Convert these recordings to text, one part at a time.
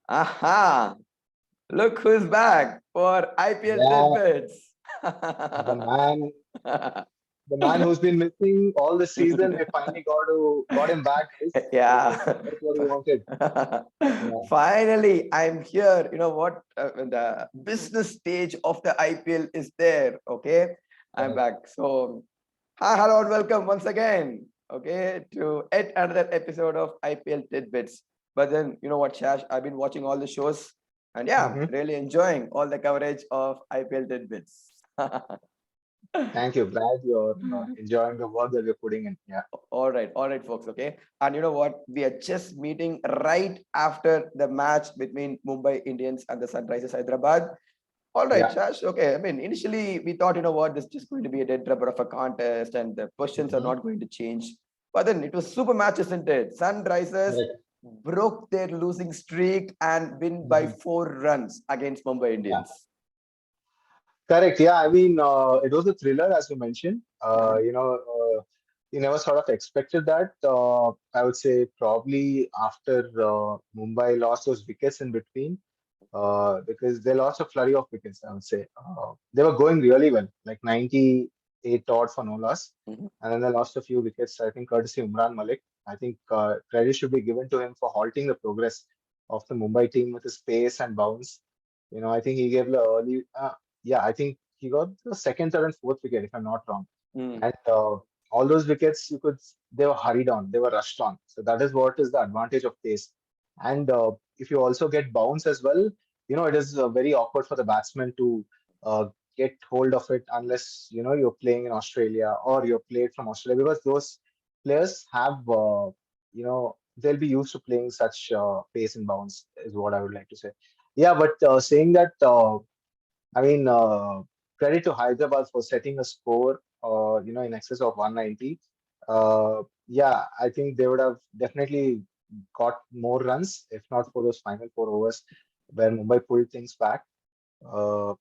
Aha! Look who's back for IPL Yeah, Tidbits. the man, the man who's been missing all the season. We finally got him back, guys. Yeah. So that's what we wanted. Yeah, Finally, I'm here. You know what? The business stage of the IPL is there. Okay. I'm correct. back. So, hi, hello, and welcome once again. Okay. To yet another episode of IPL Tidbits. But then, you know what, Shash? I've been watching all the shows and yeah, hmm really enjoying all the coverage of IPL Tidbits. Thank you. Glad you're enjoying the work that we're putting in. Yeah, All right, folks. Okay. And you know what? We are just meeting right after the match between Mumbai Indians and the Sunrisers Hyderabad. All right, yeah. Shash. Okay. I mean, initially we thought, you know what, this is just going to be a dead rubber of a contest and the questions are hmm not going to change. But then it was super match, isn't it? Sunrisers Correct. broke their losing streak and win by hmm 4 runs against Mumbai Yeah, Indians. correct. Yeah, I mean, it was a thriller, as you mentioned. Mhm. You never sort of expected that. I would say probably after Mumbai lost those wickets in between. Because they lost a flurry of wickets, I would say. They were going really well, like 98 odd for no loss. Mhm. And then they lost a few wickets, I think, courtesy Imran Malik. I think credit should be given to him for halting the progress of the Mumbai team with his pace and bounce. I think he gave the early, yeah, I think he got the second, third, and fourth wicket, if I'm not wrong. Mm. And all those wickets, they were hurried on, they were rushed on. So that is what is the advantage of pace. And if you also get bounce as well, it is very awkward for the batsman to get hold of it unless you're playing in Australia or you're played from Australia, because those players have they'll be used to playing such pace and bounce is what I would like to say. Yeah, but saying that, I mean, credit to Hyderabad for setting a score, in excess of 190. Yeah, I think they would have definitely got more runs if not for those final 4 overs where Mumbai pulled things back. Uh,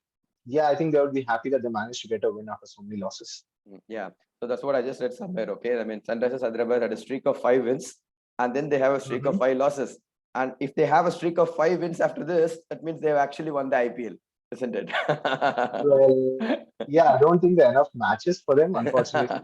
yeah, I think they would be happy that they managed to get a win after so many losses. Yeah. So that's what I just read somewhere. Okay. I mean, Sunrisers Hyderabad had a streak of 5 wins and then they have a streak of hmm 5 losses. And if they have a streak of 5 wins after this, that means they've actually won the IPL, isn't it? Well, yeah, I don't think there are enough matches for them, unfortunately.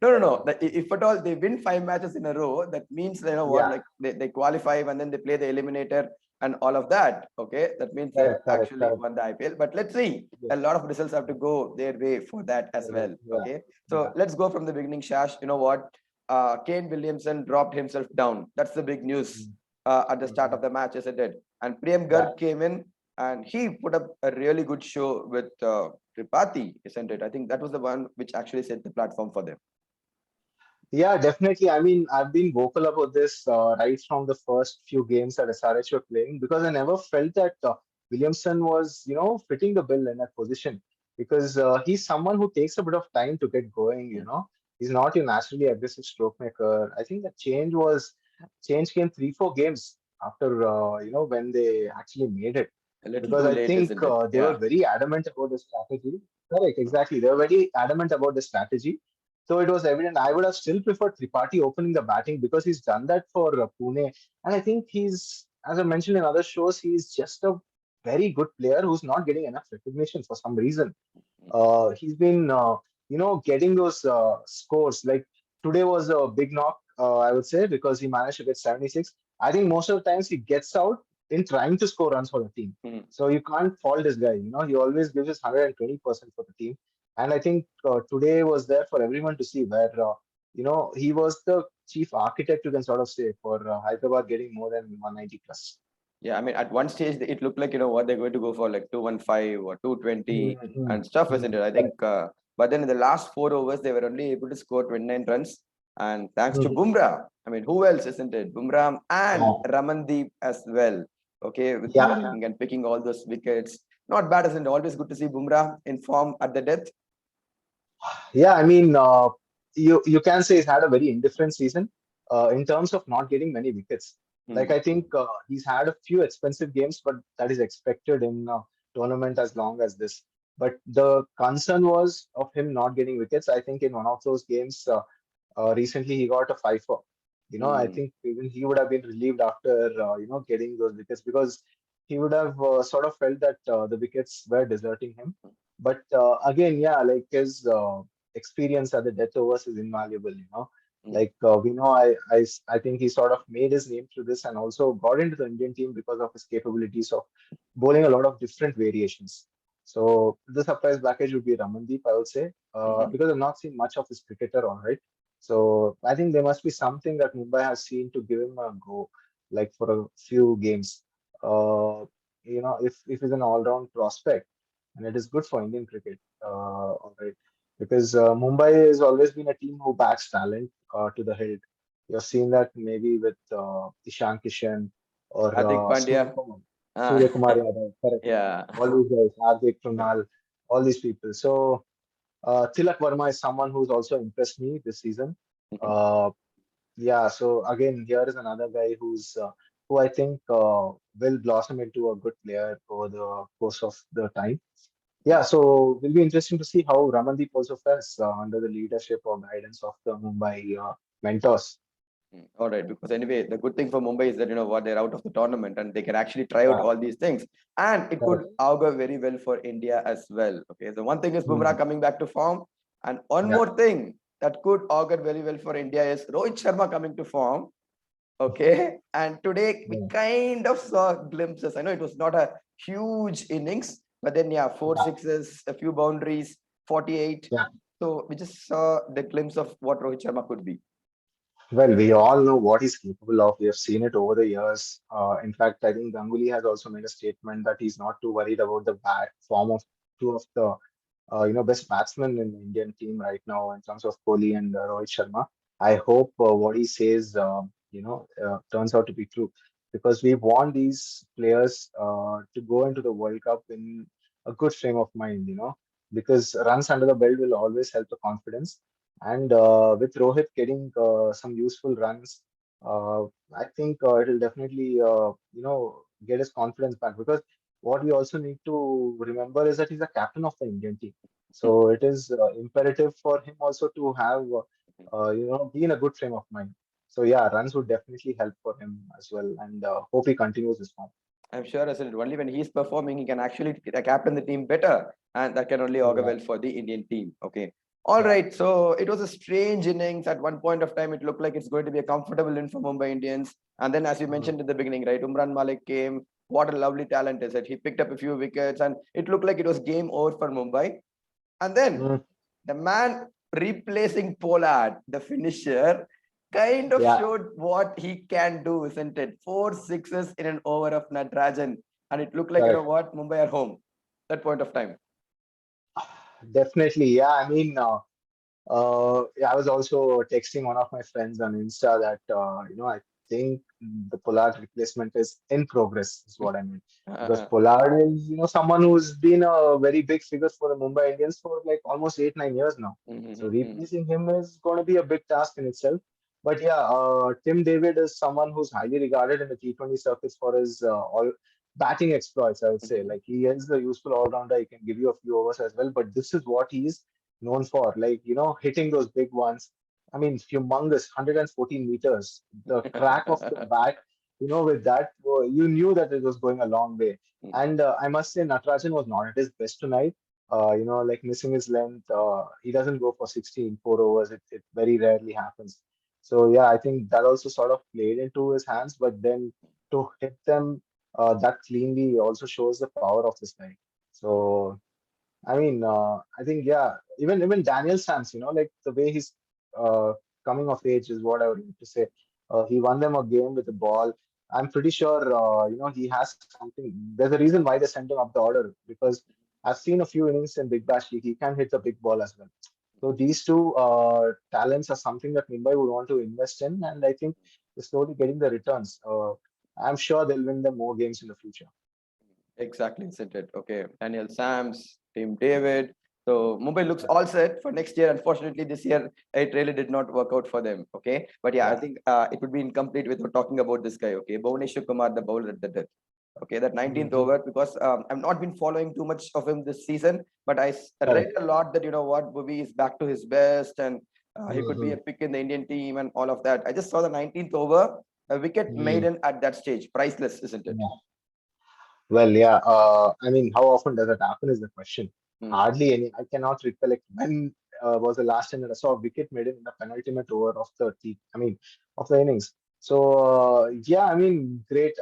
No. If at all they win 5 matches in a row, that means you know what, Yeah, like they qualify and then they play the eliminator and all of that. Okay, that means they correct, correct, actually correct. won the IPL. But let's see, a Yes, lot of results have to go their way for that as correct. well. Yeah, Okay, so yeah, let's go from the beginning, Shash. You know what? Kane Williamson dropped himself down. That's the big news at the start mm-hmm. of the match, isn't it? And Priyam Yeah. Garg came in and he put up a really good show with Tripathi, isn't it? I think that was the one which actually set the platform for them. Yeah, definitely. I mean, I've been vocal about this right from the first few games that SRH were playing, because I never felt that Williamson was, fitting the bill in that position, because he's someone who takes a bit of time to get going. He's not a naturally aggressive stroke maker. I think the change came 3, 4 games after, when they actually made it, A little because too I late, think isn't it? they were Yeah. very adamant about the strategy. Correct, exactly. They were very adamant about the strategy, so it was evident. I would have still preferred Tripathi opening the batting, because he's done that for Pune. And I think as I mentioned in other shows, he's just a very good player who's not getting enough recognition for some reason. He's been, getting those scores. Like today was a big knock, I would say, because he managed to get 76. I think most of the times he gets out in trying to score runs for the team. Mhm. So you can't fault this guy. He always gives his 120% for the team. And I think today was there for everyone to see, where, he was the chief architect, you can sort of say, for Hyderabad getting more than 190 plus. Yeah, I mean, at one stage it looked like, you know what, they're going to go for like 215 or 220 Mm-hmm. and stuff, isn't it? I Correct. think, but then in the last 4 overs, they were only able to score 29 runs. And thanks to Mhm. Bumrah, I mean, who else, isn't it? Bumrah and Yeah. Ramandeep as well. Okay, with Yeah. clearing and picking all those wickets. Not bad, isn't it? Always good to see Bumrah in form at the death. Yeah, I mean, you can say he's had a very indifferent season in terms of not getting many wickets. Like Hmm. I think he's had a few expensive games, but that is expected in a tournament as long as this. But the concern was of him not getting wickets. I think in one of those games recently he got a 5-4. I Mm, think even he would have been relieved after getting those wickets, because he would have sort of felt that the wickets were deserting him. But again, yeah, like his experience at the death overs is invaluable. mm, Like we know, I think he sort of made his name through this and also got into the Indian team because of his capabilities of bowling a lot of different variations. So the surprise package would be Ramandeep, I would say, mhm, because I've not seen much of his cricketer, all right. So I think there must be something that Mumbai has seen to give him a go, like for a few games. Uh, if he's an all-round prospect, and it is good for Indian cricket, all right, because Mumbai has always been a team who backs talent to the hilt. You've seen that maybe with Ishan Kishan or Hardik Pandya. Surya Ah, Kumar Yadav, correct. yeah. All these guys, Hardik, Krunal, all these people. So Tilak Verma is someone who's also impressed me this season. Mhm. Uh, yeah, so again, here is another guy who I think will blossom into a good player over the course of the time. Yeah, so will be interesting to see how Ramandeep also fares under the leadership or guidance of the Mumbai mentors. All right, because anyway, the good thing for Mumbai is that what, they're out of the tournament and they can actually try out Yeah, all these things, and it could correct. augur very well for India as well. Okay, so one thing is Bumrah Hmm. coming back to form, and one Yeah, more thing that could augur very well for India is Rohit Sharma coming to form. Okay, and today we yeah, kind of saw glimpses. I know it was not a huge innings, but then yeah, four yeah, sixes, a few boundaries, 48. yeah. So we just saw the glimpse of what Rohit Sharma could be. Well, we all know what he's capable of. We have seen it over the years. In fact, I think Ganguly has also made a statement that he's not too worried about the bad form of two of the best batsmen in the Indian team right now in terms of Kohli and Rohit Sharma. I hope what he says, turns out to be true, because we want these players to go into the World Cup in a good frame of mind, because runs under the belt will always help the confidence. And with Rohit getting some useful runs, uh, I think it will definitely, get his confidence back, because what we also need to remember is that he's a captain of the Indian team. So it is imperative for him also to have, be in a good frame of mind. So yeah, runs would definitely help for him as well, and hope he continues this form. I'm sure as in only when he's performing, he can actually captain the team better, and that can only augur Yeah, well for the Indian team. Okay. All yeah. right. So it was a strange innings. At one point of time, it looked like it's going to be a comfortable win for Mumbai Indians. And then, as you Mm, mentioned in the beginning, right, Umran Malik came. What a lovely talent is it? He picked up a few wickets, and it looked like it was game over for Mumbai. And then mm, the man replacing Pollard, the finisher, kind of yeah, showed what he can do, isn't it? Four sixes in an over of Natarajan. And it looked like, correct. what, Mumbai are home that point of time. Definitely, yeah. I mean, yeah, I was also texting one of my friends on Insta that I think the Pollard replacement is in progress, is what I mean. Because Uh, Pollard is, someone who's been a very big figure for the Mumbai Indians for like almost 8, 9 years now. So replacing him is going to be a big task in itself. But yeah, Tim David is someone who's highly regarded in the T20 circuits for his all batting exploits, I would say. Like he is a useful all-rounder. He can give you a few overs as well. But this is what he's known for, like, hitting those big ones. I mean, humongous 114 meters. The crack of the bat, with that, you knew that it was going a long way. And I must say, Natarajan was not at his best tonight. Like missing his length. He doesn't go for 16, 4 overs. It very rarely happens. So, yeah, I think that also sort of played into his hands. But then to hit them that cleanly also shows the power of this guy. So, I mean, I think yeah, even Daniel Sams, like the way he's uh, coming of age is what I would like to say. He won them a game with the ball. I'm pretty sure, he has something. There's a reason why they sent him up the order, because I've seen a few innings in Big Bash League. He can hit the big ball as well. So these two talents are something that Mumbai would want to invest in, and I think they're slowly getting the returns. I'm sure they'll win them more games in the future. Exactly, isn't it? Okay. Daniel Sams, Tim David. So Mumbai looks all set for next year. Unfortunately, this year it really did not work out for them. Okay. But yeah, I Yeah. think it would be incomplete without talking about this guy. Okay. Bhuvneshwar Kumar, the bowler at the death. Okay. That 19th Hmm. over, because I've not been following too much of him this season, but I read Correct. a lot that, what, Bhuvi is back to his best, and He could be a Mhm. pick in the Indian team and all of that. I just saw the 19th over, a wicket Mm. maiden at that stage. Priceless, isn't it? Yeah. Well, yeah. I mean, how often does that happen is the question. Hmm. Hardly any. I cannot recollect when was the last time that I saw a wicket made in the penultimate over of of the innings. So yeah, I mean, great.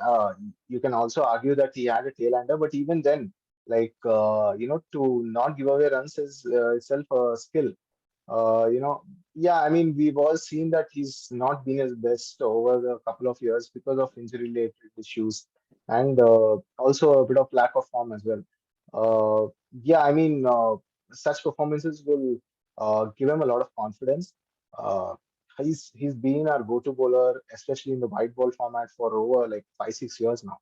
You can also argue that he had a tail ender, but even then, to not give away runs is itself a skill. Yeah, I mean, we've all seen that he's not been his best over the couple of years because of injury-related issues and also a bit of lack of form as well. Yeah, I mean, such performances will give him a lot of confidence. Uh, he's been our go-to bowler, especially in the white ball format for over like 5, 6 years now.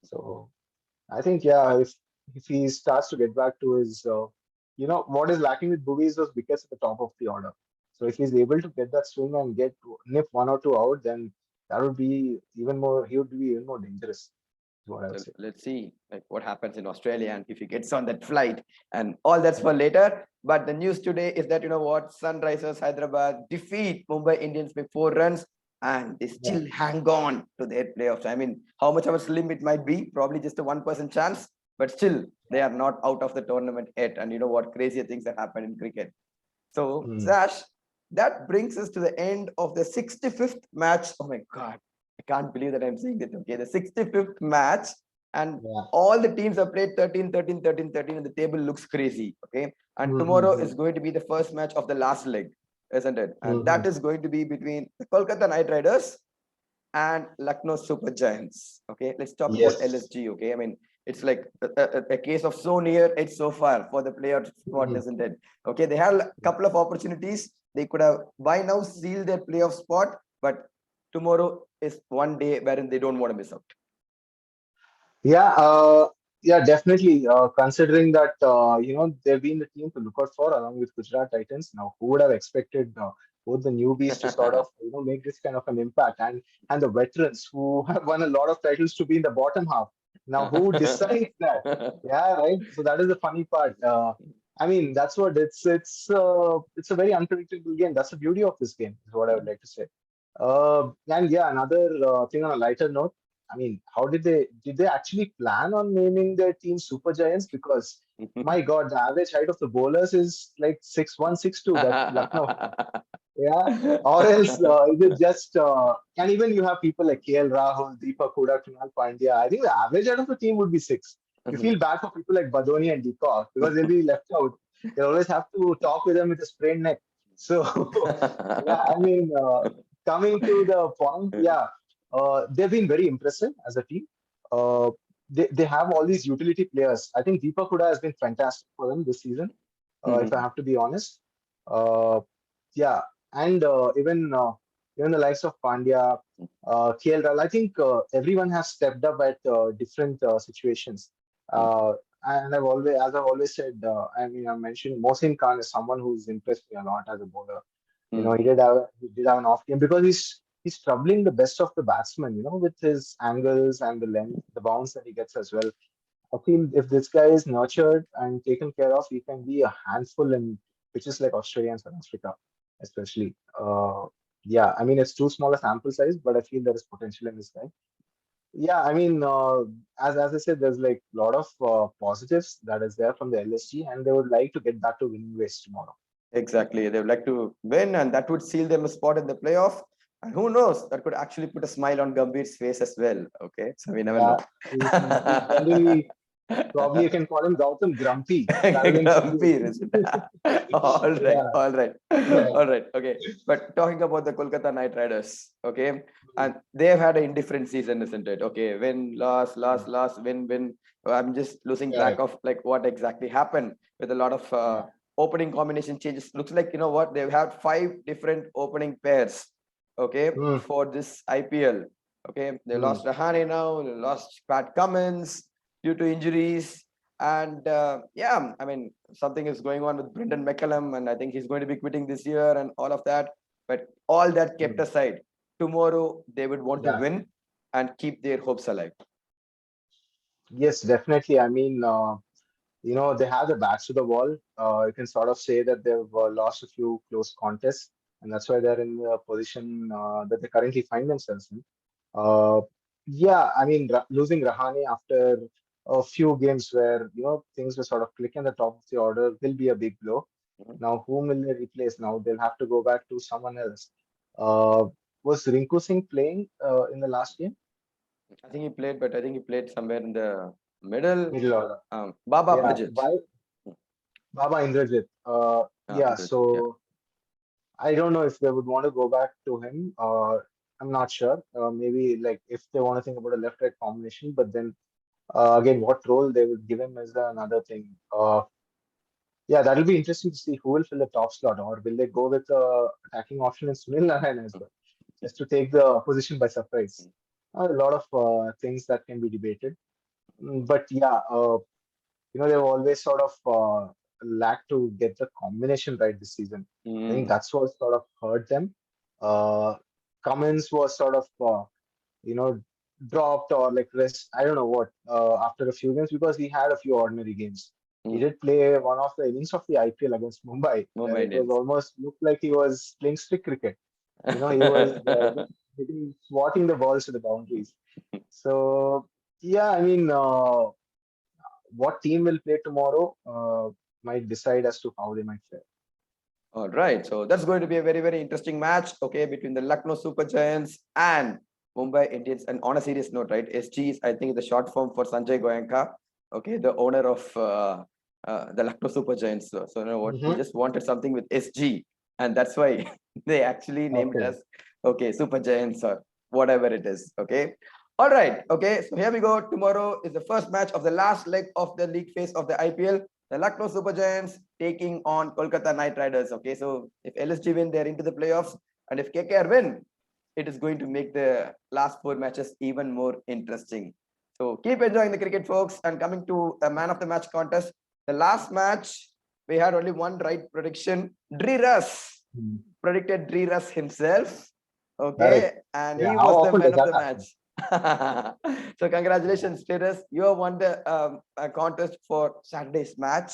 So I think yeah, if he starts to get back to his what is lacking with Bhuvi is those wickets at the top of the order. So if he's able to get that swing and get nip one or two out, then that would be even more. He would be even more dangerous. Is what I would Well, say. let's see like what happens in Australia and if he gets on that flight and all that's for later. But the news today is that Sunrisers Hyderabad defeat Mumbai Indians by 4 runs and they Yeah. still hang on to their playoffs. I mean, how much of a slim it might be, probably just a 1% chance, but still they are not out of the tournament yet. And you know what crazier things that happen in cricket. So, Hmm. Sash, that brings us to the end of the 65th match. Oh my God, I can't believe that I'm saying that. Okay, the 65th match, and Yeah. all the teams have played 13, 13, 13, 13, and the table looks crazy. Okay, and tomorrow Mm-hmm. is going to be the first match of the last leg, isn't it? And Mm-hmm. that is going to be between the Kolkata Knight Riders and Lucknow Super Giants. Okay, let's talk about Yes. LSG. Okay, I mean, it's like a case of so near, it's so far for the player spot, Mhm. isn't it? Okay, they had a couple of opportunities. They could have by now sealed their playoff spot, but tomorrow is one day wherein they don't want to miss out. Yeah, yeah, definitely. Considering that they've been the team to look out for along with Gujarat Titans. Now, who would have expected both the newbies to sort of make this kind of an impact, and the veterans who have won a lot of titles to be in the bottom half. Now, who decides that? Yeah, right. So that is the funny part. I mean, that's what it's a very unpredictable game. That's the beauty of this game, is what I would like to say. And yeah, another thing on a lighter note. I mean, how did they actually plan on naming their team Super Giants? Because my God, the average height of the bowlers is like 6'1", 6'2", that Lucknow has. Yeah. Or else is it just and even you have people like KL Rahul, Deepak Hooda, Kunal Pandya. I think the average height of the team would be 6. You feel bad for people like Badoni and Deepak because they'll be left out. They always have to talk with them with a sprained neck. So yeah, I mean, coming to the point, yeah, they've been very impressive as a team. Uh, they have all these utility players. I think Deepak Huda has been fantastic for them this season, if I have to be honest. Uh, yeah, and even the likes of Pandya, KL Rahul, I think everyone has stepped up at different situations. Uh, and as I've always said, I mean, I mentioned Mohsin Khan is someone who's impressed me a lot as a bowler. He did have an off game because he's troubling the best of the batsmen, with his angles and the length, the bounce that he gets as well. I feel if this guy is nurtured and taken care of, he can be a handful in pitches like Australia and South Africa, especially. Yeah, I mean it's too small a sample size, but I feel there is potential in this guy. Yeah, I mean, as I said, there's like a lot of positives that is there from the LSG, and they would like to get back to winning ways tomorrow. Exactly. They would like to win, and that would seal them a spot in the playoff. And who knows, that could actually put a smile on Gambhir's face as well. Okay. So we never know. Yeah, he's generally probably you can call him Gautam Grumpy rather than chilly. Gambhir, is it? All right. Yeah, All right. yeah. All right. Okay. But talking about the Kolkata Knight Riders, okay. And they've had an indifferent season, isn't it? Okay. Win, loss, loss, loss, win, win. I'm just losing track Correct. of like what exactly happened with a lot of Yeah. opening combination changes. Looks like you know what they've had 5 different opening pairs. Okay, Mm, for this IPL. Okay, they mm. lost Rahane now. They lost Pat Cummins due to injuries, and yeah, I mean something is going on with Brendan McCullum, and I think he's going to be quitting this year and all of that. But all that kept Mm. aside, tomorrow they would want to Yeah. win and keep their hopes alive. Yes, definitely. I mean, they have the backs to the wall. You can sort of say that they've lost a few close contests. and that's why they're in the position that they currently find themselves in. Uh, yeah, I mean, losing Rahane after a few games where things were sort of clicking at the top of the order will be a big blow. Mhm. Now, whom will they replace? Now they'll have to go back to someone else. Uh, was Rinku Singh playing in the last game? I think he played, but I think he played somewhere in the middle. Middle order. Baba Yeah, Prajit. why Baba Indrajit? Yeah, Indrajit, yeah. so I don't know if they would want to go back to him. I'm not sure. Maybe like if they want to think about a left-right combination, but then again, what role they would give him is another thing. Yeah, that'll be interesting to see who will fill the top slot, or will they go with the attacking option in Sunil Narayan as well, just to take the position by surprise. A lot of things that can be debated. But yeah, they've always sort of lacked to get the combination right this season. I think Mm. that's what sort of hurt them. Uh, Cummins was sort of, you know, dropped or like rest. I don't know what after a few games because he had a few ordinary games. He Mm. did play one of the innings of the IPL against Mumbai, where Mumbai it was Indians. almost looked like he was playing stick cricket. He was just hitting, swatting the balls to the boundaries. So yeah, I mean, what team will play tomorrow might decide as to how they might fare. All right. So that's going to be a very, very interesting match, okay, between the Lucknow Super Giants and Mumbai Indians. And on a serious note, right, SG is, I think, the short form for Sanjay Goenka, okay, the owner of the Lucknow Super Giants. So you know what? He Hmm. just wanted something with SG. And that's why they actually named it Okay. as, okay, Super Giants or whatever it is, okay. All right. Okay. So here we go. Tomorrow is the first match of the last leg of the league phase of the IPL. The Lucknow Super Giants taking on Kolkata Knight Riders. Okay, so if LSG win, they're into the playoffs, and if KKR win, it is going to make the last four matches even more interesting. So keep enjoying the cricket, folks. And coming to a man of the match contest, the last match we had only one right prediction. Dri Russ Hmm. predicted Dri Russ himself. Correct. Okay, and Yeah. he How was the often man does of that the happen? match. So congratulations, Dri. You have won the contest for Saturday's match,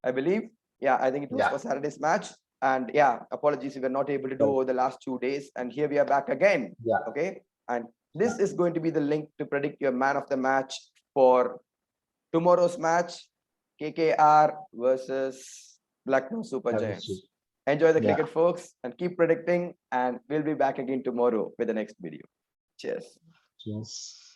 I believe. Yeah, I think it was Yeah. for Saturday's match. And yeah, apologies, we were not able to do Correct. over the last 2 days. And here we are back again. Yeah. Okay. And Yeah. this is going to be the link to predict your man of the match for tomorrow's match, KKR versus Lucknow Super LSG. Giants. Enjoy the Yeah. cricket, folks, and keep predicting. And we'll be back again tomorrow with the next video. Cheers. Yes.